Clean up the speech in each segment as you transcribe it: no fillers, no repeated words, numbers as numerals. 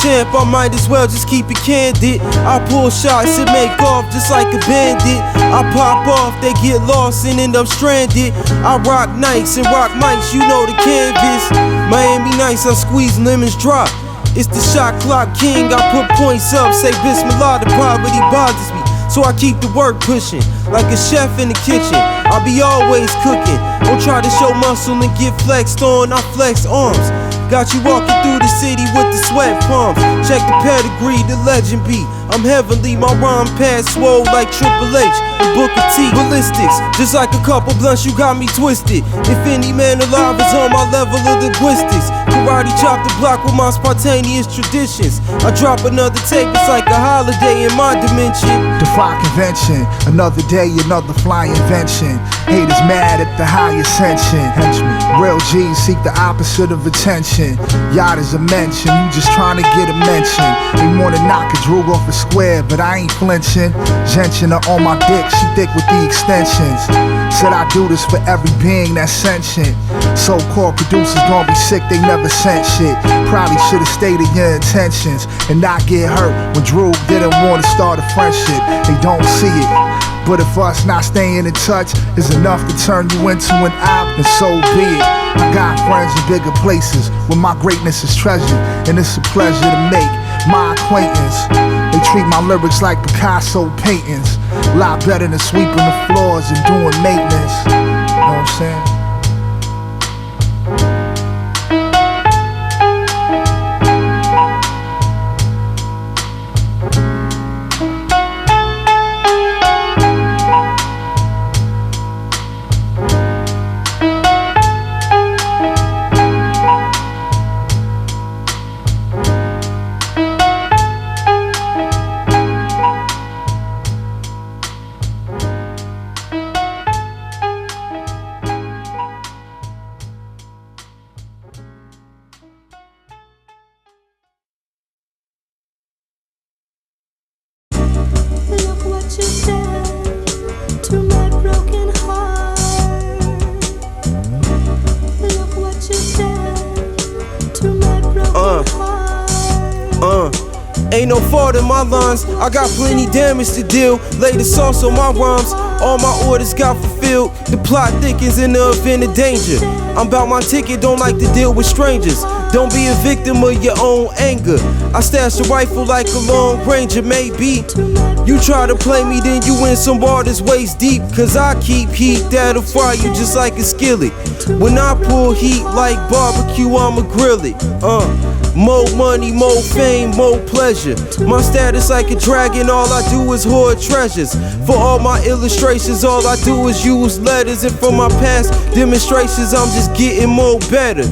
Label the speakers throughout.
Speaker 1: champ, I might as well just keep it candid. I pull shots and make off just like a bandit. I pop off, they get lost and end up stranded. I rock nights and rock mics, you know the canvas. Miami nights, I squeeze lemons drop. It's the shot clock king, I put points up. Say Bismillah, the poverty bothers me, so I keep the work pushing. Like a chef in the kitchen, I be always cooking. Don't try to show muscle and get flexed on, I flex arms. Got you walking through the city with the sweat palms. Check the pedigree, the legend be. I'm heavenly, my rhyme pad swole like Triple H and Booker T. Ballistics, just like a couple blunts, you got me twisted. If any man alive is on my level of linguistics, karate chop the block with my spontaneous traditions. I drop another tape, it's like a holiday in my dimension.
Speaker 2: Defy convention, another day, another fly invention. Haters mad at the high ascension. Real G's seek the opposite of attention. Yacht is a mention, you just trying to get a mention. They wanna knock a Droog off a square, but I ain't flinching. Gentian on my dick, she thick with the extensions. Said I do this for every being that's sentient. So-called producers gon' be sick, they never sent shit. Probably should've stated your intentions and not get hurt when Droog didn't wanna start a friendship. They don't see it, but if us not staying in touch is enough to turn you into an op, then so be it. I got friends in bigger places where my greatness is treasured, and it's a pleasure to make my acquaintance. They treat my lyrics like Picasso paintings, a lot better than sweeping the floors and doing maintenance. You know what I'm saying?
Speaker 1: Ain't no fault in my lines, I got plenty damage to deal. Lay the sauce on my rhymes, all my orders got fulfilled. The plot thickens in the event of danger. I'm about my ticket, don't like to deal with strangers. Don't be a victim of your own anger. I stash a rifle like a long ranger, maybe. You try to play me, then you in some waters waist deep. Cause I keep heat that'll fry you just like a skillet. When I pull heat like barbecue, I'ma grill it. More money, more fame, more pleasure. My status like a dragon, all I do is hoard treasures. For all my illustrations, all I do is use letters. And for my past demonstrations, I'm just getting more better.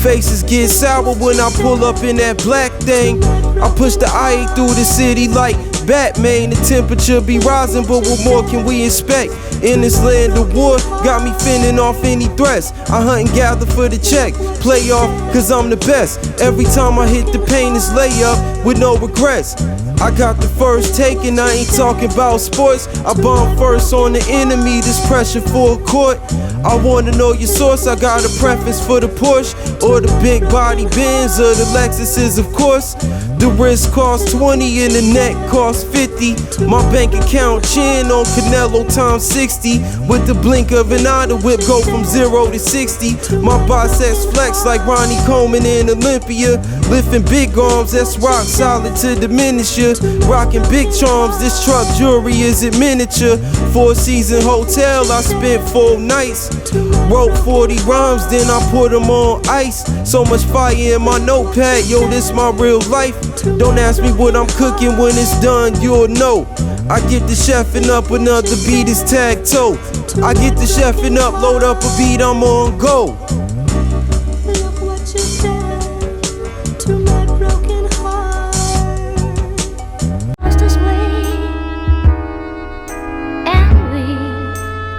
Speaker 1: Faces get sour when I pull up in that black thing. I push the eye through the city like Batman. The temperature be rising, but what more can we expect? In this land of war, got me fending off any threats. I hunt and gather for the check, play off cause I'm the best. Every time I hit the paint, it's layup with no regrets. I got the first take and I ain't talking about sports. I bomb first on the enemy, this pressure for a court. I wanna know your source, I got a preference for the Porsche or the big body Benz or the Lexuses, of course. The wrist costs 20 and the neck costs 50. My bank account chin on Canelo times 60. With the blink of an eye, the whip go from 0 to 60. My biceps flex like Ronnie Coleman in Olympia. Lifting big arms, that's rock solid to diminish ya. Rocking big charms, this truck jewelry is in miniature. 4-season hotel, I spent 4 nights. Wrote 40 rhymes, then I put them on ice. So much fire in my notepad, yo, this my real life. Don't ask me what I'm cooking, when it's done, you'll know. I get the chefing up, another beat is tag toe. I get the chefing up, load up a beat, I'm on go.
Speaker 3: Look what you did to my broken heart. Lost his way, and we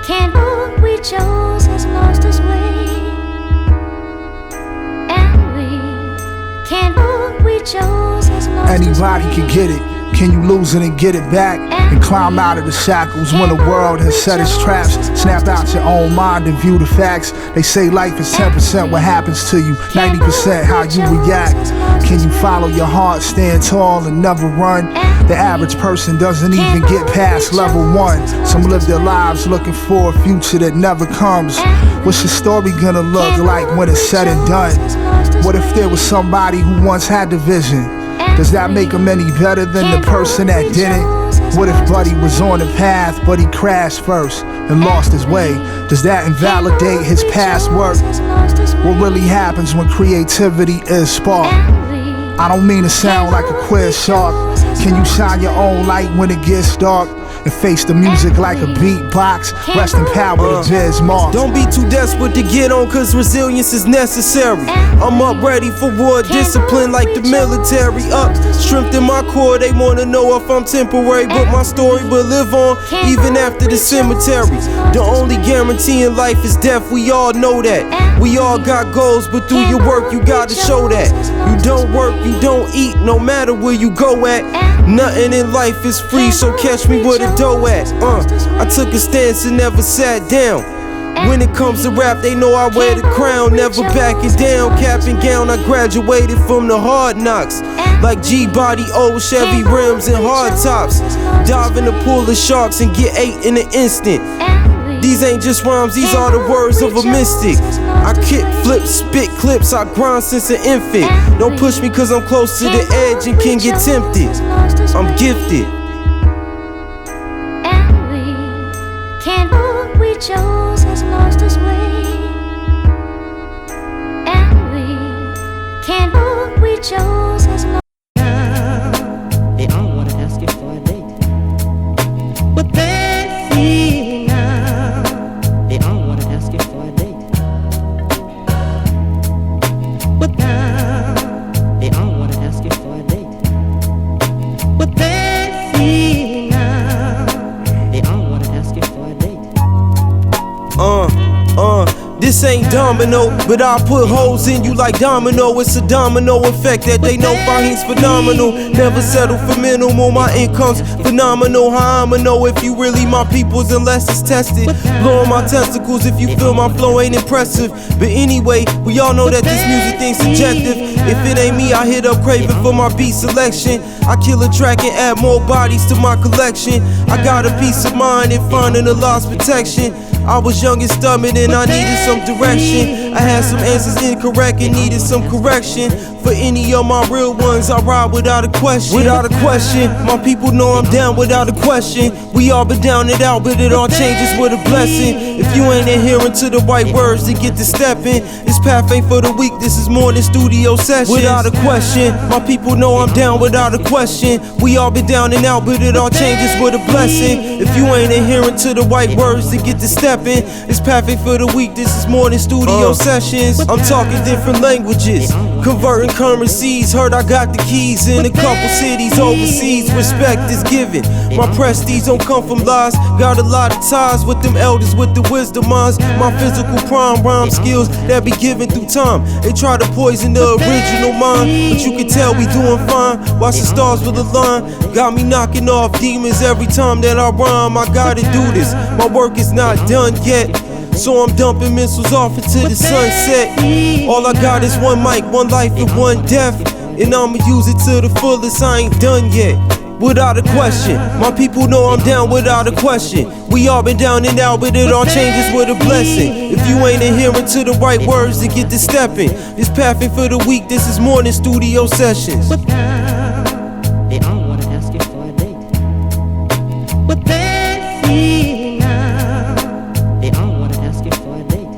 Speaker 3: can't. What we chose has lost his way, and we can't. What we chose has lost his way.
Speaker 2: Anybody can get it. Can you lose it and get it back? And climb out of the shackles when the world has set its traps? Snap out your own mind and view the facts. They say life is 10% what happens to you, 90% how you react. Can you follow your heart, stand tall and never run? The average person doesn't even get past level 1. Some live their lives looking for a future that never comes. What's your story gonna look like when it's said and done? What if there was somebody who once had the vision? Does that make him any better than the person that didn't? What if Buddy was on the path but he crashed first and lost his way? Does that invalidate his past work? What really happens when creativity is sparked? I don't mean to sound like a quiz shark. Can you shine your own light when it gets dark? And face the music like a beatbox? Rest in power to Biz Mark.
Speaker 1: Don't be too desperate to get on, cause resilience is necessary. I'm up ready for war, discipline like the military. Up, strength in my core, they wanna know if I'm temporary. But my story will live on, even after the cemetery. The only guarantee in life is death, we all know that. We all got goals, but through your work you gotta show that. You don't work, you don't eat, no matter where you go at. Nothing in life is free, so catch me where the dough at. I took a stance and never sat down. When it comes to rap, they know I wear the crown, never backing down. Cap and gown, I graduated from the hard knocks. Like G-body, old Chevy rims and hard tops. Dive in the pool of sharks and get 8 in an instant. These ain't just rhymes, these are the words of a mystic. I kick, flip, spit clips, I grind since an infant. Don't push me cause I'm close to the edge and can get tempted. I'm gifted.
Speaker 3: And we can't walk, we chose has lost its way. And we can't walk, we chose has lost.
Speaker 4: They all wanna ask you for a date, but they see now. They all wanna ask you for a date, but now they all wanna ask you for a date, but they see now. They all wanna ask you for a date.
Speaker 1: This ain't domino, but I'll put holes in you like domino. It's a domino effect that they know Fahim's phenomenal. Never settle for minimal, my income's phenomenal. How I'ma know if you really my peoples unless it's tested? Blowing my testicles if you feel my flow ain't impressive. But anyway, we all know that this music thing's subjective. If it ain't me, I hit up Craven for my beat selection. I kill a track and add more bodies to my collection. I got a peace of mind in finding the lost protection. I was young and stubborn and I needed some direction. I had some answers incorrect and needed some correction. For any of my real ones, I ride without a question. Without a question, my people know I'm down without a question. We all been down and out, but it all changes with a blessing. If you ain't adhering to the right words to get to stepping, this path ain't for the weak, this is more than studio sessions. Without a question, my people know I'm down without a question. We all been down and out, but it all changes with a blessing. If you ain't adhering to the right words to get to stepping, this path ain't for the weak, this is more than studio sessions. I'm talking different languages, converting currencies. Heard I got the keys in a couple cities overseas. Respect is given, my prestige don't come from lies. Got a lot of ties with them elders with the wisdom minds. My physical prime rhyme skills that be given through time. They try to poison the original mind, but you can tell we doing fine. Watch the stars with a line, got me knocking off demons every time that I rhyme. I gotta do this, my work is not done yet, so I'm dumping missiles off into the sunset. All I got is one mic, one life and one death, and I'ma use it to the fullest, I ain't done yet. Without a question, my people know I'm down without a question. We all been down and out, but it all changes with a blessing. If you ain't adhering to the right words to get to stepping, this path ain't for the weak, this is more than studio sessions.
Speaker 4: But now they all wanna ask you for a date, but they see now. They all wanna ask you for a date.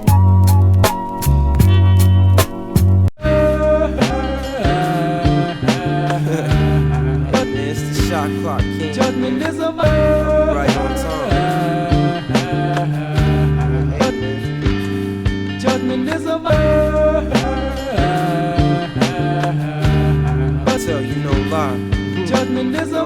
Speaker 1: It's the shot clock king.
Speaker 5: Judgment is a
Speaker 1: Right on time.
Speaker 5: Judgment is a
Speaker 1: I tell you no lie.
Speaker 5: Judgment is a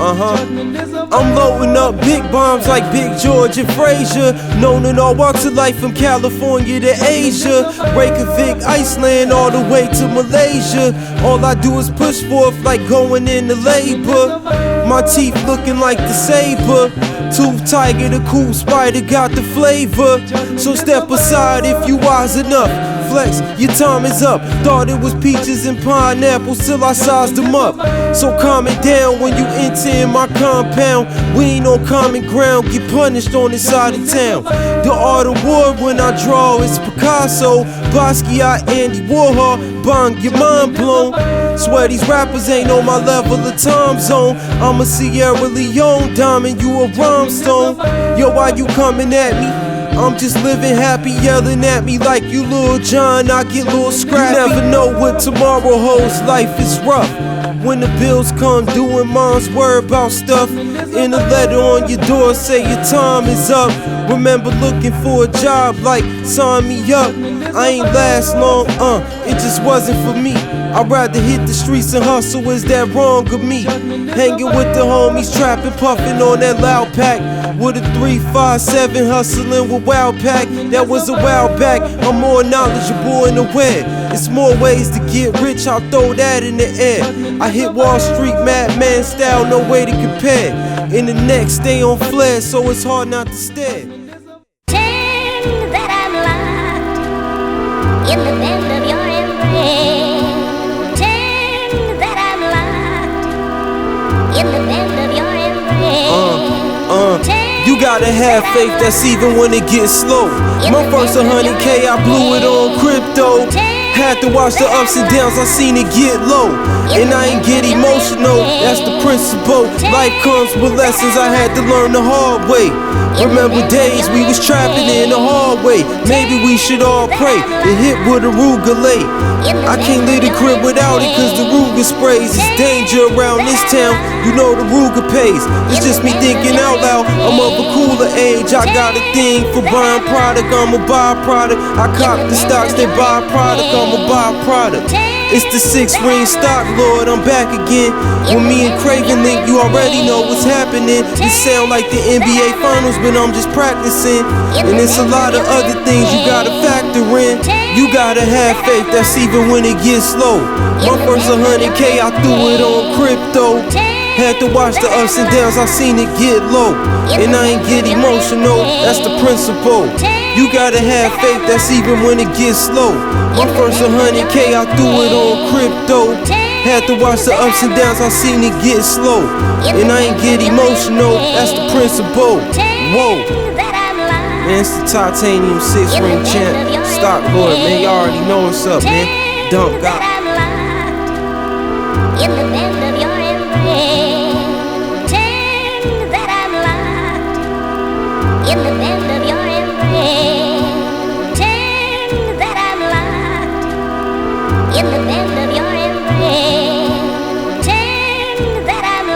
Speaker 1: I'm loading up big bombs like Big George and Frazier. Known in all walks of life from California to Asia, Reykjavik, Iceland, all the way to Malaysia. All I do is push forth like going into labor. My teeth looking like the saber. Tooth tiger, the cool spider got the flavor. So step aside if you wise enough. Flex, your time is up. Thought it was peaches and pineapples till I sized them up. So calm it down when you enter in my compound. We ain't on common ground, get punished on this side of town. The art of war when I draw is Picasso, Basquiat, Andy Warhol, Bang, your mind blown. Swear these rappers ain't on my level of time zone. I'm a Sierra Leone diamond, you a rhinestone. Yo, why you coming at me? I'm just living happy, yelling at me like you Lil John, I get Lil Scrappy. You never know what tomorrow holds, life is rough. When the bills come due and mom's worry about stuff. In a letter on your door say your time is up. Remember looking for a job like sign me up. I ain't last long, it just wasn't for me. I'd rather hit the streets and hustle, is that wrong of me? Hanging with the homies, trapping, puffing on that loud pack. With a 357 hustling with Wild Pack. That was a while back, I'm more knowledgeable and aware. It's more ways to get rich, I'll throw that in the air. I hit Wall Street madman style, no way to compare. In the next, stay on flare, so it's hard not to stare.
Speaker 3: Pretend that I'm locked in the bend of your embrace. Pretend that I'm locked in the bend of your embrace.
Speaker 1: You gotta have faith, that's even when it gets slow. My first 100K, I blew it on crypto. Had to watch the ups and downs, I seen it get low. And I ain't get emotional, that's the principle. Life comes with lessons I had to learn the hard way. Remember days we was trapping in the hallway. Maybe we should all pray and hit with a Ruger late. I can't leave the crib without it cause the Ruger sprays. It's danger around this town, you know the Ruger pays. It's just me thinking out loud, I'm of a cooler age. I got a thing for buying product, I'm a byproduct. I cop the stocks, they buy product, I'm a byproduct. It's the 6-ring stock lord, I'm back again. When me and Craven link, you already know what's happening. It sound like the NBA finals, but I'm just practicing. And it's a lot of other things you gotta factor in. You gotta have faith, that's even when it gets slow. My first 100K, I threw it on crypto. Had to watch the ups and downs, I seen it get low. And I ain't get emotional, that's the principle. You gotta have faith, that's even when it gets slow. My first 100K, I threw it on crypto. Had to watch the ups and downs, I seen it get slow. And I ain't get emotional, that's the principle. Whoa. Man, it's the titanium 6-ring champ, stock lord, man, y'all already know what's up, man. Dump God.
Speaker 3: In the bend of your embrace. Pretend that I'm locked in the bend of your embrace. Pretend that I'm locked in the bend of your embrace. Pretend that I'm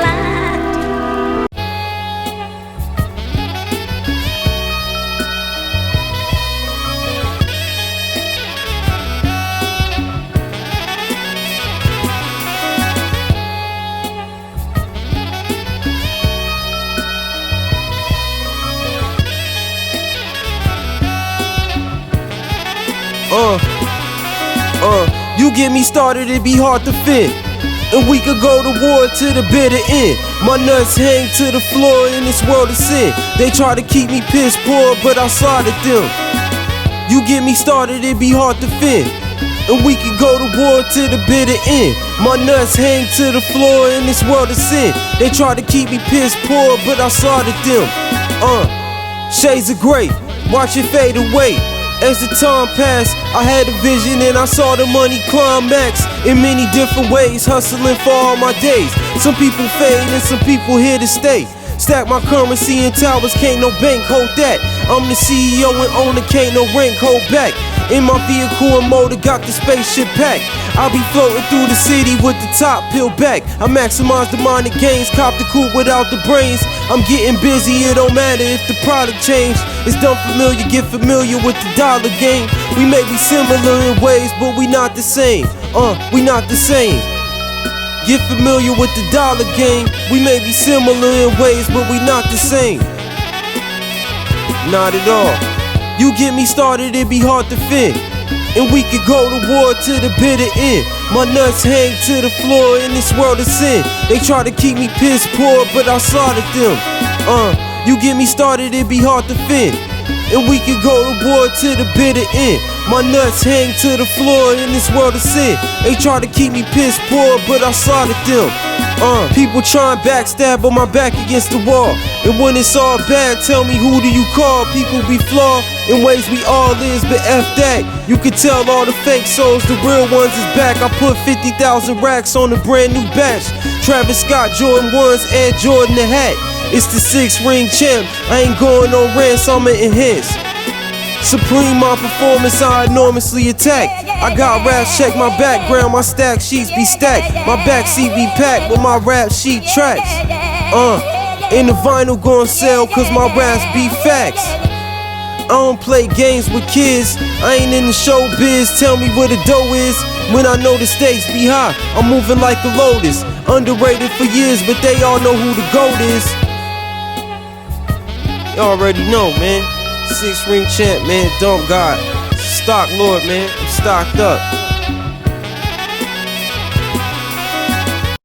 Speaker 1: You get me started, it'd be hard to fit. And we could go to war to the bitter end. My nuts hang to the floor in this world of sin. They try to keep me piss poor, but I sided them. You get me started, it'd be hard to fit. And we could go to war to the bitter end. My nuts hang to the floor in this world of sin. They try to keep me piss poor, but I sided them. Shades of gray, watch it fade away. As the time passed, I had a vision and I saw the money climax in many different ways, hustling for all my days. Some people fade and some people here to stay. Stack my currency in towers, can't no bank hold that. I'm the CEO and owner, can't no rank hold back. In my vehicle and motor, got the spaceship packed. I'll be floating through the city with the top peeled back. I maximize the money gains, cop the coupe without the brains. I'm getting busy, it don't matter if the product change. It's done familiar, get familiar with the dollar game. We may be similar in ways, but we not the same. We not the same. Get familiar with the dollar game. We may be similar in ways, but we not the same. Not at all. You get me started, it be hard to fend. And we could go to war to the bitter end. My nuts hang to the floor in this world of sin. They try to keep me piss poor, but I slaughtered them. You get me started, it be hard to fend. And we could go to war to the bitter end. My nuts hang to the floor in this world of sin. They try to keep me piss poor, but I slaughtered them. People try and backstab, but my back against the wall. And when it's all bad, tell me who do you call? People be flawed in ways we all is, but F that. You can tell all the fake souls, the real ones is back. I put 50,000 racks on a brand new batch. Travis Scott, Jordan 1s, Air Jordan the hat. It's the 6-ring champ. I ain't going on rants, I'ma enhance. Supreme my performance, I enormously attack. I got raps, check my background, my stack sheets be stacked. My backseat be packed with my rap sheet tracks. And the vinyl gon' sell cause my raps be facts. I don't play games with kids, I ain't in the showbiz. Tell me where the dough is when I know the stakes be high. I'm moving like a lotus, underrated for years, but they all know who the GOAT is. You already know, man. 6-ring champ, man. Dump God. Stock Lord, man. I'm stocked up.